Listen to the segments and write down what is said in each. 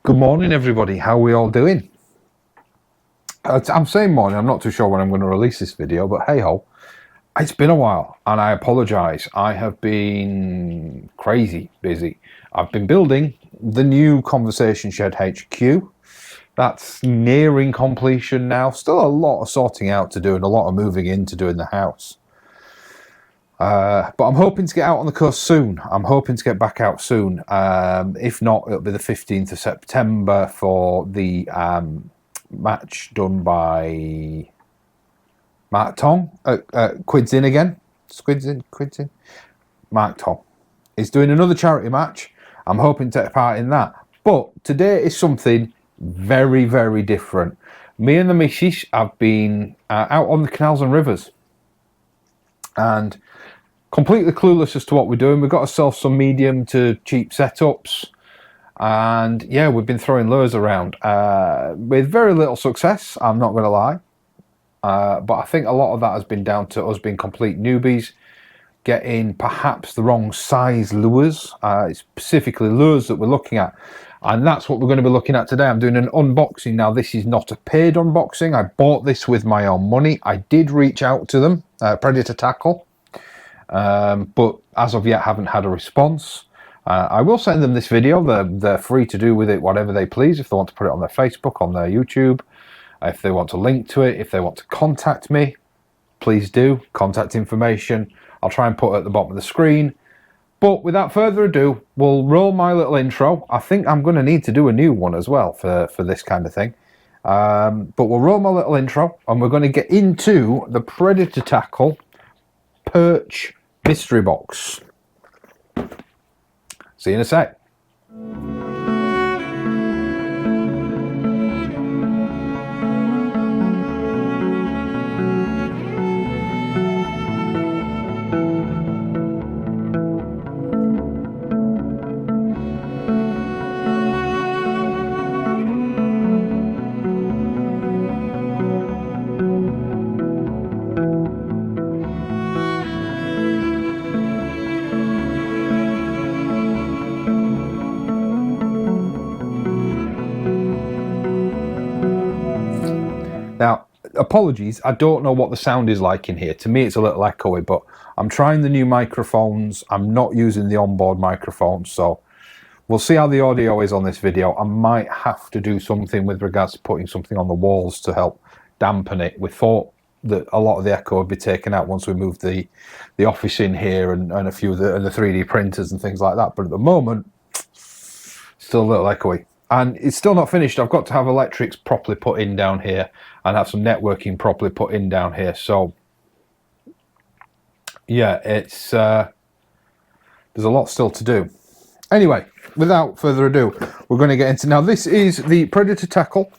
Good morning, everybody. How are we all doing? I'm saying morning. I'm not too sure when I'm going to release this video, but hey ho, it's been a while and I apologize. I have been crazy busy. I've been building the new Conversation Shed HQ. That's nearing completion now. Still a lot of sorting out to do and a lot of moving into doing the house. But I'm hoping to get out on the coast soon. I'm hoping to get back out soon. If not, it'll be the 15th of September for the match done by Mark Tong. Quids in again. Quids in. Mark Tong. He's doing another charity match. I'm hoping to take part in that. But today is something very, very different. Me and the missus have been out on the canals and rivers. And completely clueless as to what we're doing. We've got ourselves some medium to cheap setups. And yeah, we've been throwing lures around with very little success, I'm not going to lie. But I think a lot of that has been down to us being complete newbies, getting perhaps the wrong size lures. It's specifically lures that we're looking at. And that's what we're going to be looking at today. I'm doing an unboxing. Now, this is not a paid unboxing. I bought this with my own money. I did reach out to them, Predator Tackle, but as of yet haven't had a response. I will send them this video. They're free to do with it whatever they please. If they want to put it on their Facebook, on their YouTube, if they want to link to it, if they want to contact me, please do. Contact information I'll try and put at the bottom of the screen. But without further ado, we'll roll my little intro. I think I'm going to need to do a new one as well for this kind of thing. But we'll roll my little intro and we're going to get into the Predator Tackle Perch mystery box. See you in a sec. Now, apologies, I don't know what the sound is like in here. To me, it's a little echoey, but I'm trying the new microphones. I'm not using the onboard microphones, so we'll see how the audio is on this video. I might have to do something with regards to putting something on the walls to help dampen it. We thought that a lot of the echo would be taken out once we moved the office in here and a few of the 3D printers and things like that, but at the moment, still a little echoey. And it's still not finished. I've got to have electrics properly put in down here and have some networking properly put in down here. So, yeah, it's there's a lot still to do. Anyway, without further ado, we're going to get into... Now, this is the Predator Tackle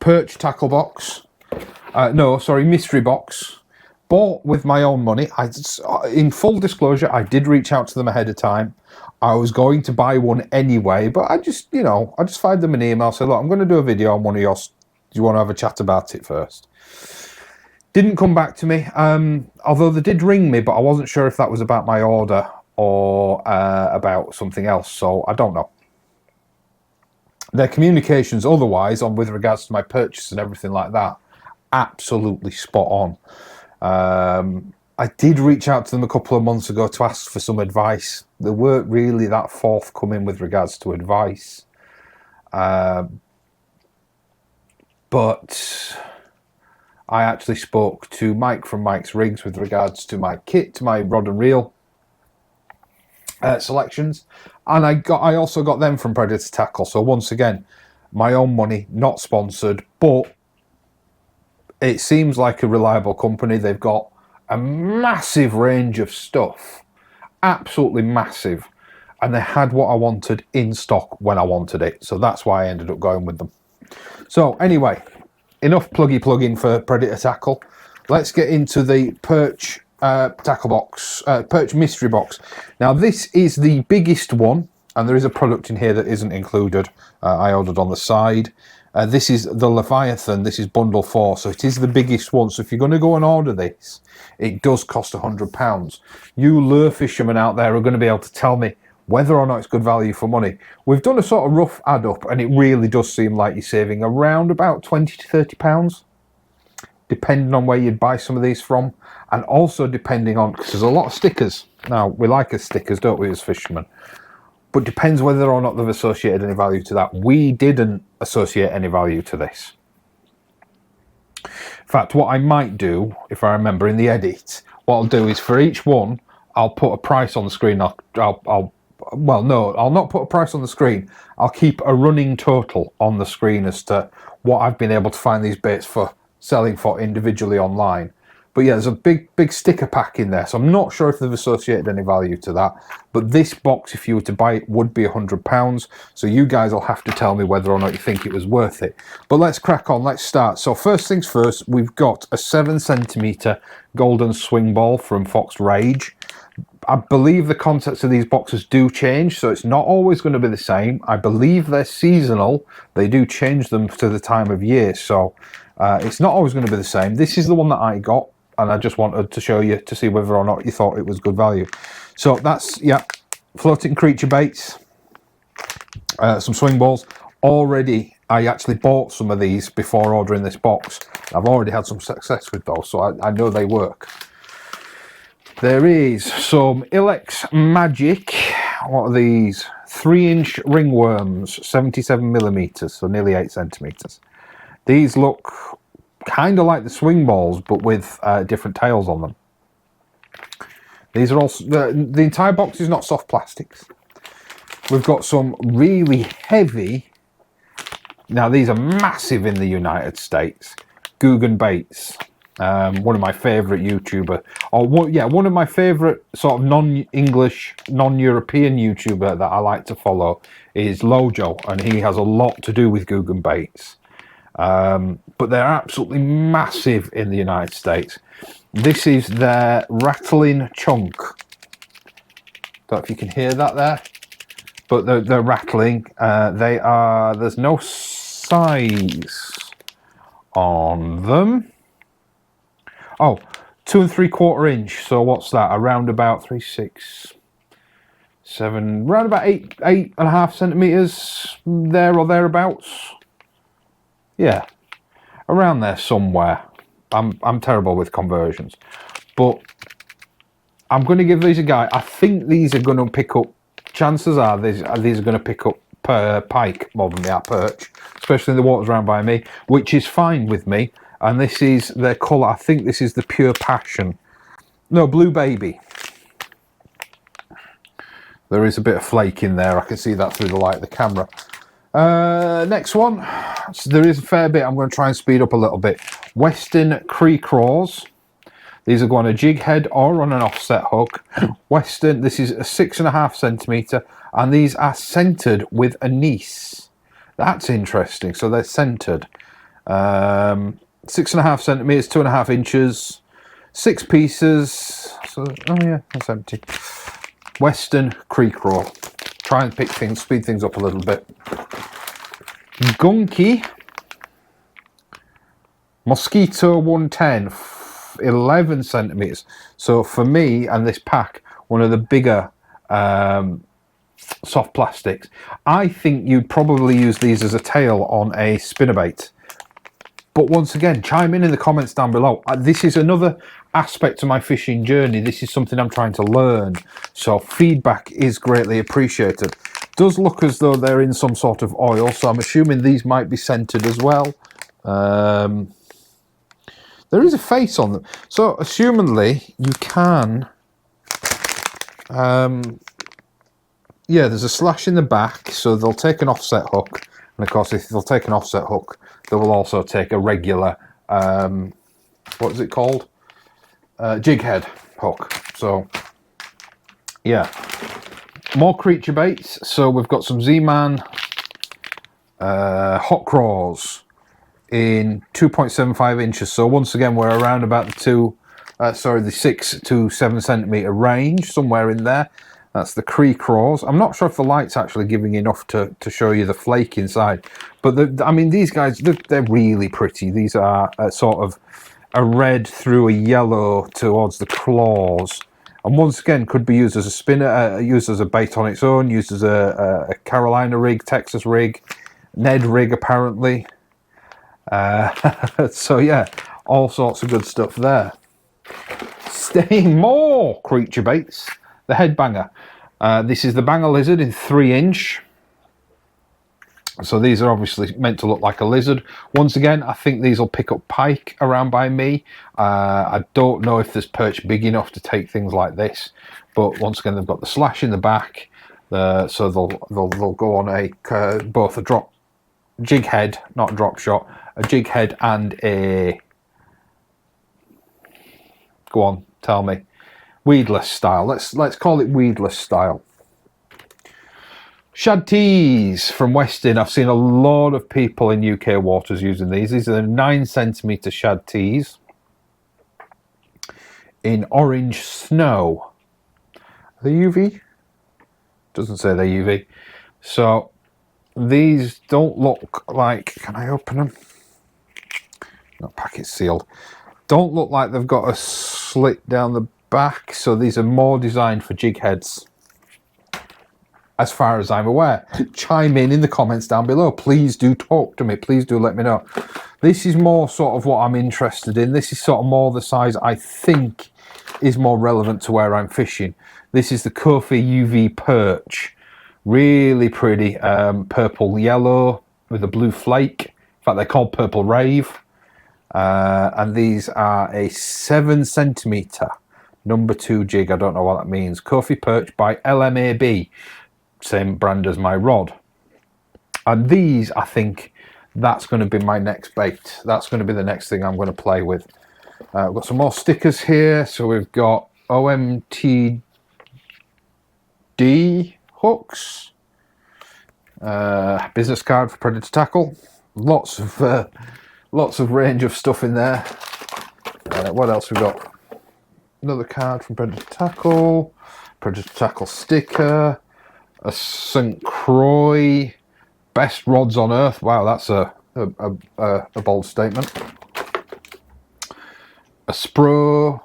Perch Tackle Box. Mystery box. Bought with my own money. In full disclosure, I did reach out to them ahead of time. I was going to buy one anyway, but I just fired them an email, said, look, I'm going to do a video on one of yours. Do you want to have a chat about it first? Didn't come back to me, although they did ring me, but I wasn't sure if that was about my order or about something else, so I don't know. Their communications otherwise, with regards to my purchase and everything like that, absolutely spot on. I did reach out to them a couple of months ago to ask for some advice. They weren't really that forthcoming with regards to advice. But I actually spoke to Mike from Mike's Rigs with regards to my kit, to my rod and reel selections. And I also got them from Predator Tackle. So once again, my own money, not sponsored, but it seems like a reliable company. They've got a massive range of stuff, absolutely massive, and they had what I wanted in stock when I wanted it, so that's why I ended up going with them. So anyway, enough plug-in for Predator Tackle. Let's get into the Perch tackle box, Perch mystery box. Now, this is the biggest one, and there is a product in here that isn't included. I ordered on the side. This is the Leviathan. This is bundle 4, so it is the biggest one. So if you're going to go and order this, it does cost £100. You lure fishermen out there are going to be able to tell me whether or not it's good value for money. We've done a sort of rough add up, and it really does seem like you're saving around about 20 to 30 pounds, depending on where you'd buy some of these from, and also depending on, because there's a lot of stickers. Now, we like our stickers, don't we, as fishermen? But depends whether or not they've associated any value to that. We didn't associate any value to this. In fact, what I might do, if I remember in the edit, what I'll do is for each one, I'll put a price on the screen. Well, no, I'll not put a price on the screen. I'll keep a running total on the screen as to what I've been able to find these baits for selling for individually online. But yeah, there's a big sticker pack in there, so I'm not sure if they've associated any value to that. But this box, if you were to buy it, would be £100. So you guys will have to tell me whether or not you think it was worth it. But let's crack on, let's start. So first things first, we've got a 7cm golden swing ball from Fox Rage. I believe the contents of these boxes do change, so it's not always going to be the same. I believe they're seasonal. They do change them to the time of year, so it's not always going to be the same. This is the one that I got, and I just wanted to show you to see whether or not you thought it was good value. So that's, yeah, floating creature baits, some swing balls. Already, I actually bought some of these before ordering this box. I've already had some success with those, so I know they work. There is some Ilex Magic. What are these? 3-inch ringworms, 77mm, so nearly 8 centimeters. These look kind of like the swing balls, but with different tails on them. These are also, the entire box is not soft plastics. We've got some really heavy, now these are massive in the United States, Guggen baits. One of my favourite YouTuber, one of my favourite sort of non-English, non-European YouTuber that I like to follow is Lojo, and he has a lot to do with Guggen baits. But they're absolutely massive in the United States. This is their rattling chunk. Don't know if you can hear that there, but they're rattling. There's no size on them. Oh, 2 3/4 inch. So what's that? Around about 3, 6, 7, around about 8.5 centimeters, there or thereabouts. Yeah, around there somewhere. I'm terrible with conversions, but I'm going to give these a go. I think these are going to pick up. Chances are these are going to pick up pike more than they are perch, especially in the waters around by me, which is fine with me. And this is their colour. I think this is the Pure Passion. No, Blue Baby. There is a bit of flake in there. I can see that through the light of the camera. Next one. So there is a fair bit. I'm going to try and speed up a little bit. Western Creek Raws. These are going on a jig head or on an offset hook. Western, this is a 6.5 centimetre. And these are centred with anise. That's interesting. So they're centred. 6.5 centimeters, 2.5 inches, 6 pieces. So, oh yeah, that's empty. Western Creek Roll. Try and speed things up a little bit. Gunky Mosquito 110, 11 centimeters. So for me and this pack, one of the bigger soft plastics. I think you'd probably use these as a tail on a spinnerbait. But once again, chime in the comments down below. This is another aspect of my fishing journey. This is something I'm trying to learn. So feedback is greatly appreciated. Does look as though they're in some sort of oil. So I'm assuming these might be scented as well. There is a face on them. So assumedly you can... yeah, there's a slash in the back. So they'll take an offset hook. And of course, if they'll take an offset hook, they will also take a regular, what is it called? Jig head hook. So, yeah. More creature baits. So we've got some Z-Man hot craws in 2.75 inches. So once again, we're around about the 6 to 7 centimeter range, somewhere in there. That's the creek craws. I'm not sure if the light's actually giving enough to show you the flake inside. But, I mean, these guys, they're really pretty. These are sort of a red through a yellow towards the claws And once again, could be used as a spinner, used as a bait on its own, used as a Carolina rig, Texas rig, Ned rig apparently. So yeah, all sorts of good stuff there. Staying more creature baits, the headbanger. This is the banger lizard in 3-inch. So these are obviously meant to look like a lizard. Once again, I think these will pick up pike around by me. I don't know if there's perch big enough to take things like this, but once again, they've got the slash in the back, so they'll go on a both a drop jig head, not a drop shot, a jig head and a, go on, tell me, weedless style. Let's call it weedless style. Shad tees from Westin. I've seen a lot of people in UK waters using these. These are the 9cm shad tees in orange snow. Are they UV? Doesn't say they're UV. So these don't look like, can I open them? Not packet sealed. Don't look like they've got a slit down the back. So these are more designed for jig heads, as far as I'm aware. Chime in the comments down below. Please do talk to me. Please do let me know. This is more sort of what I'm interested in. This is sort of more the size I think is more relevant to where I'm fishing. This is the Kofi UV Perch. Really pretty, purple yellow with a blue flake. In fact, they're called Purple Rave. And these are a 7cm number 2 jig. I don't know what that means. Kofi Perch by LMAB. Same brand as my rod. And these, I think that's going to be my next bait. That's going to be the next thing I'm going to play with. We've got some more stickers here. So we've got OMTD hooks, business card for predator tackle, lots of range of stuff in there. What else we've got? Another card from predator tackle sticker. A St. Croix, best rods on earth. Wow, that's a bold statement. A Spro.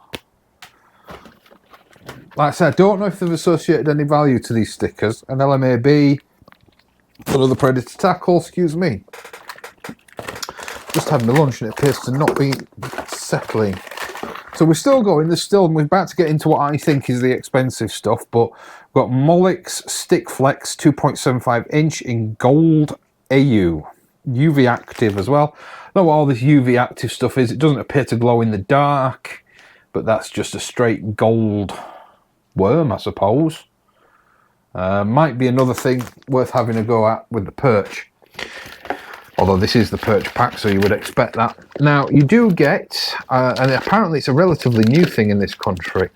Like I said, I don't know if they've associated any value to these stickers. An LMAB, another predator tackle, excuse me. Just had my lunch and it appears to not be settling. So we're still going, we're about to get into what I think is the expensive stuff, but we've got Mollix Stick Flex 2.75-inch in gold AU. UV active as well. I know what all this UV active stuff is. It doesn't appear to glow in the dark, but that's just a straight gold worm, I suppose. Might be another thing worth having a go at with the Perch. Although this is the Perch pack, so you would expect that. Now, you do get, and apparently it's a relatively new thing in this country,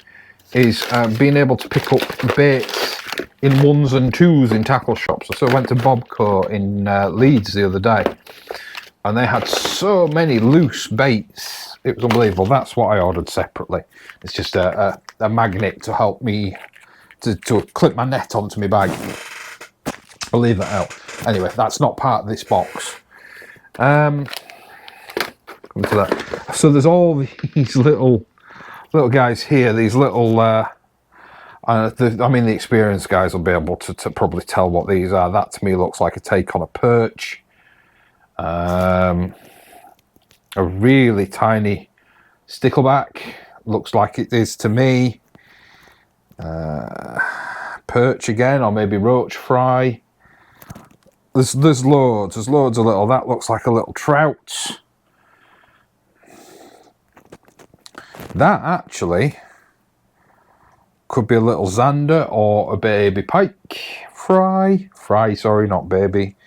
is being able to pick up baits in 1s and 2s in tackle shops. So I went to Bobco in Leeds the other day, and they had so many loose baits. It was unbelievable. That's what I ordered separately. It's just a magnet to help me to clip my net onto my bag. I'll leave that out. Anyway, that's not part of this box. Come to that. So there's all these little guys here. These little, I mean, the experienced guys will be able to probably tell what these are. That to me looks like a take on a perch. A really tiny stickleback. Looks like it is to me. Perch again, or maybe roach fry. There's loads of little. That looks like a little trout. That actually could be a little zander or a baby pike fry. Sorry, not baby.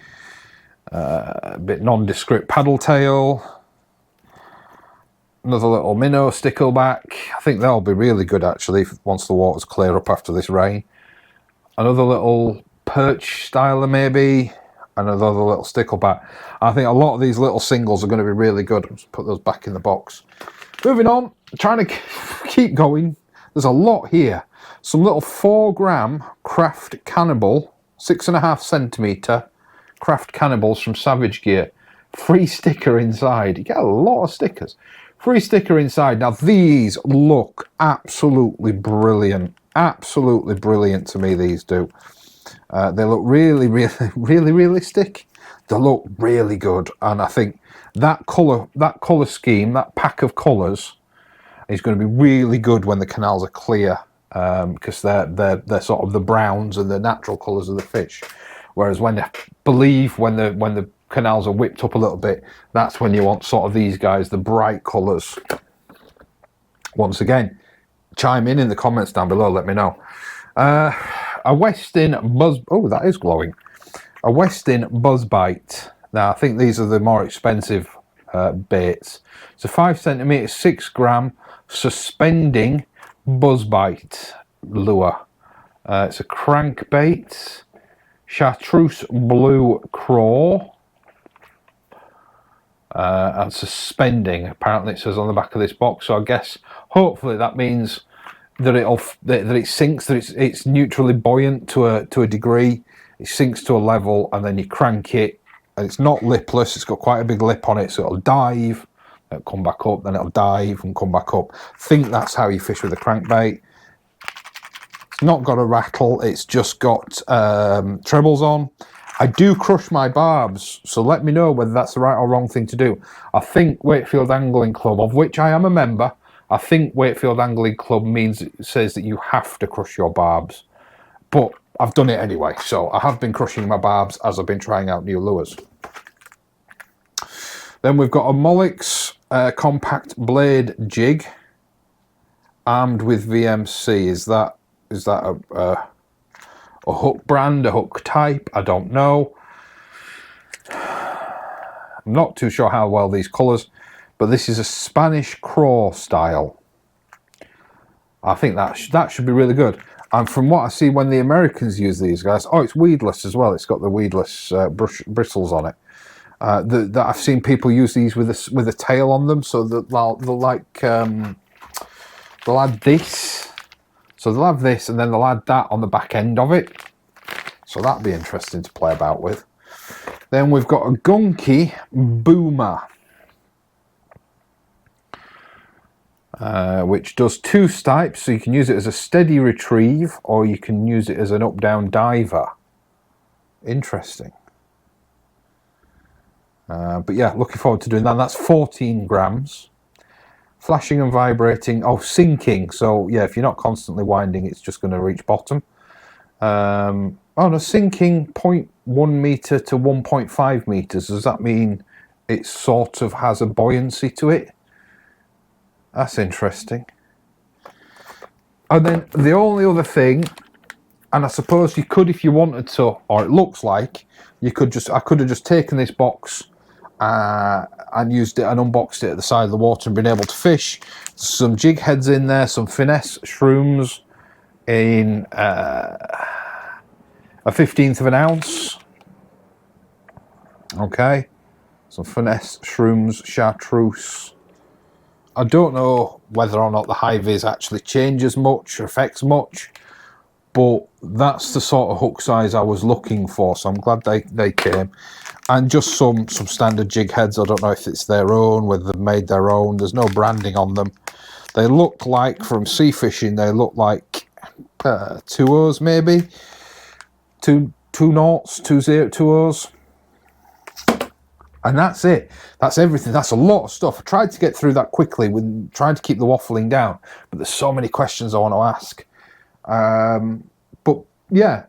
A bit nondescript paddle tail. Another little minnow stickleback. I think they'll be really good actually once the waters clear up after this rain. Another little perch styler maybe. Another little stickleback. I think a lot of these little singles are going to be really good. I'll just put those back in the box. Moving on, trying to keep going. There's a lot here. Some little 4-gram Craft Cannibal, 6.5cm Craft Cannibals from Savage Gear. Free sticker inside. You get a lot of stickers. Free sticker inside. Now these look absolutely brilliant. Absolutely brilliant to me, these do. They look really, really, really realistic. They look really good. And I think that colour scheme, that pack of colours, is going to be really good when the canals are clear. Because they're sort of the browns and the natural colours of the fish. Whereas when the canals are whipped up a little bit, that's when you want sort of these guys, the bright colours. Once again, chime in the comments down below, let me know. A Westin Buzz, oh, that is glowing. A Westin Buzz Bite. Now I think these are the more expensive baits. It's a 5 centimetre, 6 gram suspending buzz bite lure. It's a crankbait, chartreuse blue craw, and suspending. Apparently, it says on the back of this box. So I guess hopefully that means that it sinks, that it's neutrally buoyant to a degree. It sinks to a level, and then you crank it, and it's not lipless. It's got quite a big lip on it, so it'll dive. It'll come back up, then it'll dive and come back up. I think that's how you fish with a crankbait. It's not got a rattle, it's just got trebles on. I do crush my barbs, so let me know whether that's the right or wrong thing to do. I think Wakefield Angling Club, of which I am a member, I think Wakefield Angling Club says that you have to crush your barbs. But I've done it anyway, so I have been crushing my barbs as I've been trying out new lures. Then we've got a Mollix compact blade jig armed with VMC. Is that a hook brand, a hook type? I don't know. I'm not too sure how well these colours, but this is a Spanish craw style. I think that should be really good. And from what I see when the Americans use these guys, oh, it's weedless as well. It's got the weedless bristles on it. That I've seen people use these with a tail on them, so that they'll add this. So they'll have this, and then they'll add that on the back end of it. So that'd be interesting to play about with. Then we've got a Gunky Boomer, which does 2 types. So you can use it as a steady retrieve, or you can use it as an up-down diver. Interesting. But yeah, looking forward to doing that. That's 14 grams. Flashing and vibrating. Oh, sinking. So yeah, if you're not constantly winding, it's just going to reach bottom. Oh no, sinking 0.1 meter to 1.5 meters. Does that mean it sort of has a buoyancy to it? That's interesting. And then the only other thing, and I suppose you could if you wanted to, or it looks like you could I could have just taken this box and used it and unboxed it at the side of the water and been able to fish. Some jig heads in there, some finesse shrooms in a 1/15 of an ounce. Okay, some finesse shrooms, chartreuse. I don't know whether or not the high vis actually changes much or affects much, but that's the sort of hook size I was looking for, so I'm glad they came. And just some standard jig heads. I don't know if it's their own, whether they've made their own. There's no branding on them. They look like, from sea fishing, they look like 2 O's maybe, 2 noughts, 2 O's. And that's it. That's everything. That's a lot of stuff. I tried to get through that quickly with trying to keep the waffling down, but there's so many questions I want to ask. But yeah,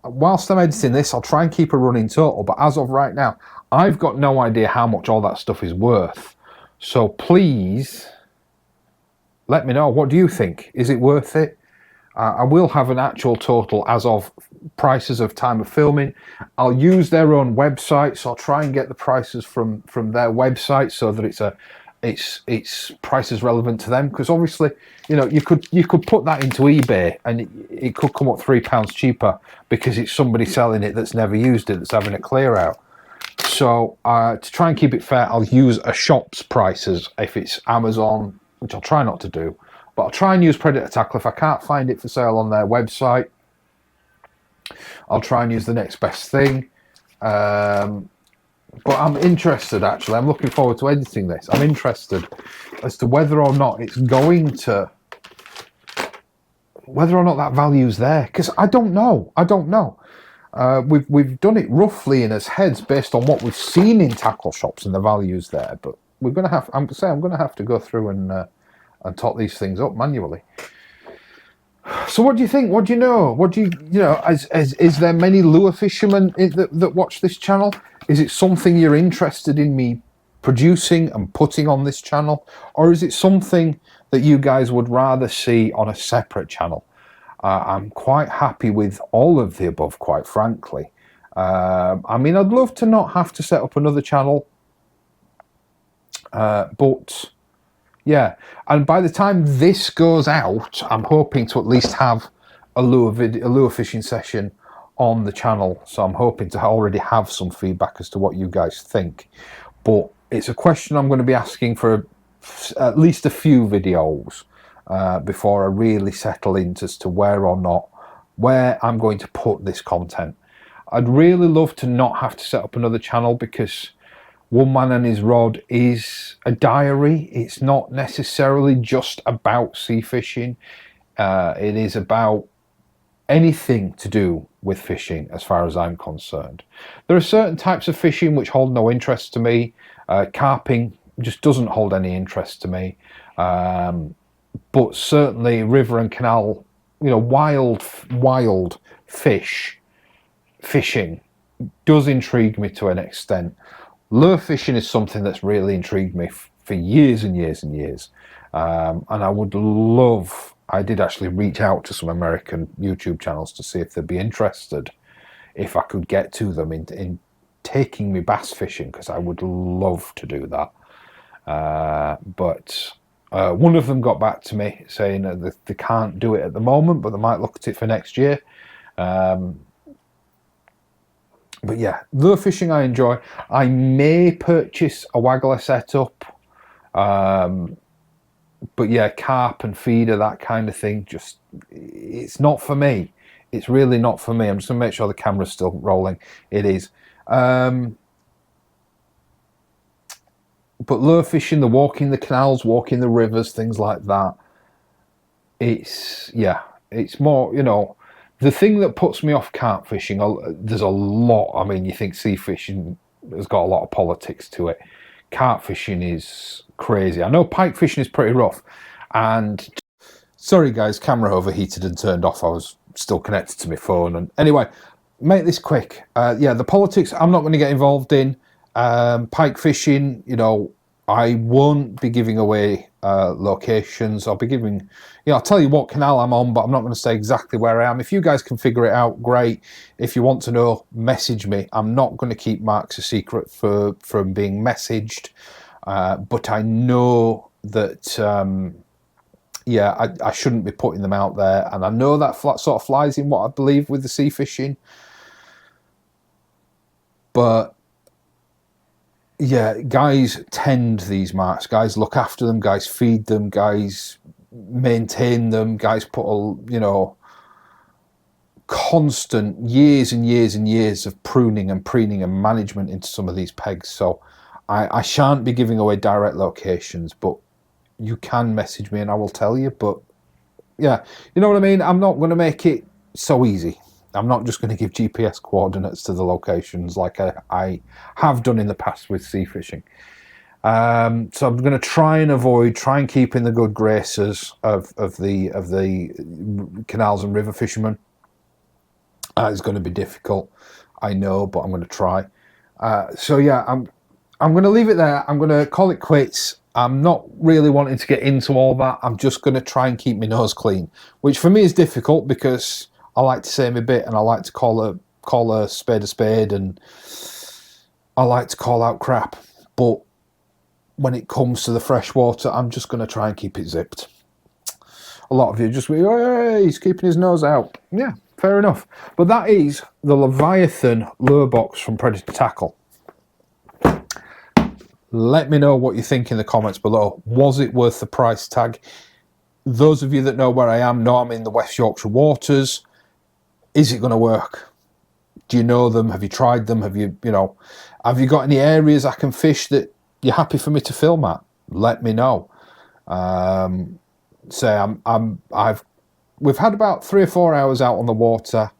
whilst I'm editing this, I'll try and keep a running total. But as of right now, I've got no idea how much all that stuff is worth. So please let me know. What do you think? Is it worth it? I will have an actual total as of prices of time of filming. I'll use their own website, so I'll try and get the prices from their website so that it's prices relevant to them. Because obviously, you know, you could put that into eBay and it could come up £3 cheaper because it's somebody selling it that's never used it, that's having a clear out. So to try and keep it fair, I'll use a shop's prices if it's Amazon, which I'll try not to do. But I'll try and use Predator Tackle. If I can't find it for sale on their website, I'll try and use the next best thing. But I'm interested, actually. I'm looking forward to editing this. I'm interested as to whether or not it's going to, whether or not that value's there. Because I don't know. I don't know. We've done it roughly in as heads based on what we've seen in tackle shops and the values there. But we're going to have, I'm going to have to go through and tot these things up manually. So what do you think? What do you know? What do you know? Is there many lure fishermen that watch this channel? Is it something you're interested in me producing and putting on this channel? Or is it something that you guys would rather see on a separate channel? I'm quite happy with all of the above, quite frankly. I mean, I'd love to not have to set up another channel. But yeah, and by the time this goes out, I'm hoping to at least have a lure fishing session on the channel. So I'm hoping to already have some feedback as to what you guys think. But it's a question I'm going to be asking for at least a few videos before I really settle into as to where I'm going to put this content. I'd really love to not have to set up another channel, because One Man and His Rod is a diary. It's not necessarily just about sea fishing. It is about anything to do with fishing, as far as I'm concerned. There are certain types of fishing which hold no interest to me. Carping just doesn't hold any interest to me. But certainly river and canal, you know, wild fishing does intrigue me to an extent. Lure fishing is something that's really intrigued me for years and years and years. And I did actually reach out to some American YouTube channels to see if they'd be interested, if I could get to them in taking me bass fishing, because I would love to do that. But one of them got back to me saying that they can't do it at the moment, but they might look at it for next year. But yeah, lure fishing I enjoy. I may purchase a waggler setup. But yeah, carp and feeder, that kind of thing, just, it's not for me. It's really not for me. I'm just going to make sure the camera's still rolling. It is. But lure fishing, the walking the canals, walking the rivers, things like that, it's more, you know, the thing that puts me off carp fishing, there's a lot. I mean, you think sea fishing has got a lot of politics to it. Carp fishing is crazy. I know pike fishing is pretty rough. And sorry guys, camera overheated and turned off. I was still connected to my phone. And anyway, make this quick. Yeah, the politics I'm not going to get involved in. Pike fishing, you know, I won't be giving away locations. I'll be giving, you know, I'll tell you what canal I'm on, but I'm not going to say exactly where I am. If you guys can figure it out, great. If you want to know, message me. I'm not going to keep marks a secret from being messaged. But I know that, yeah, I shouldn't be putting them out there. And I know that sort of flies in what I believe with the sea fishing. But yeah, guys tend these marks. Guys look after them. Guys feed them. Guys maintain them. Guys put you know, constant years and years and years of pruning and preening and management into some of these pegs. So I shan't be giving away direct locations, but you can message me and I will tell you. But yeah, you know what I mean? I'm not going to make it so easy. I'm not just going to give GPS coordinates to the locations like I have done in the past with sea fishing. So I'm going to try and keep in the good graces of the canals and river fishermen. It's going to be difficult, I know, but I'm going to try. So yeah, I'm going to leave it there. I'm going to call it quits. I'm not really wanting to get into all that. I'm just going to try and keep my nose clean, which for me is difficult because I like to say my bit and I like to call a spade, and I like to call out crap. But when it comes to the freshwater, I'm just going to try and keep it zipped. A lot of you just go, hey, he's keeping his nose out. Yeah, fair enough. But that is the Leviathan lure box from Predator Tackle. Let me know what you think in the comments below. Was it worth the price tag? Those of you that know where I am know I'm in the West Yorkshire waters. Is it going to work? Do you know them? Have you tried them? Have you got any areas I can fish that you're happy for me to film at? Let me know. We've had about 3 or 4 hours out on the water.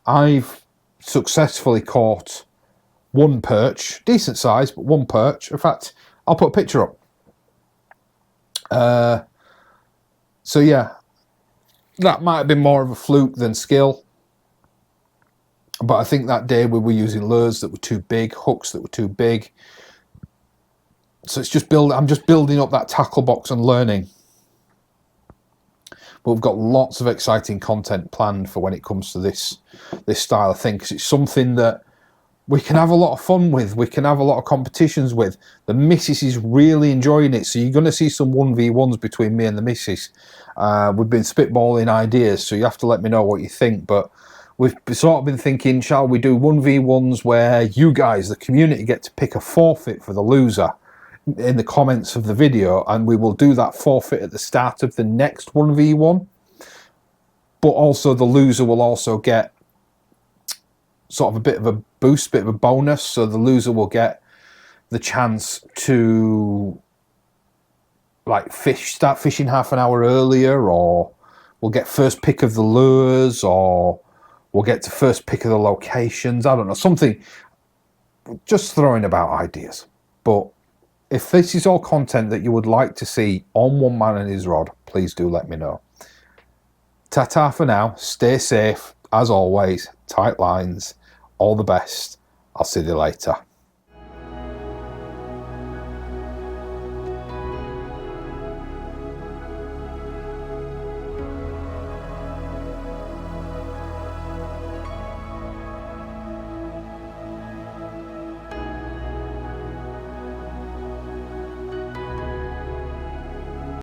I've successfully caught one perch, decent size, but one perch. In fact, I'll put a picture up. So yeah, that might have been more of a fluke than skill. But I think that day we were using lures that were too big, hooks that were too big. So it's just I'm just building up that tackle box and learning. But we've got lots of exciting content planned for when it comes to this style of thing, because it's something that we can have a lot of fun with. We can have a lot of competitions with. The missus is really enjoying it, so you're going to see some 1v1s between me and the missus. We've been spitballing ideas, so you have to let me know what you think. But we've sort of been thinking, shall we do 1v1s where you guys, the community, get to pick a forfeit for the loser in the comments of the video, and we will do that forfeit at the start of the next 1v1. But also the loser will also get sort of a bit of a boost, bit of a bonus. So the loser will get the chance to start fishing half an hour earlier, or we'll get first pick of the lures, or we'll get to first pick of the locations. I don't know, something, just throwing about ideas. But if this is all content that you would like to see on One Man and His Rod, please do let me know. Ta-ta for now. Stay safe. As always, tight lines. All the best. I'll see you later.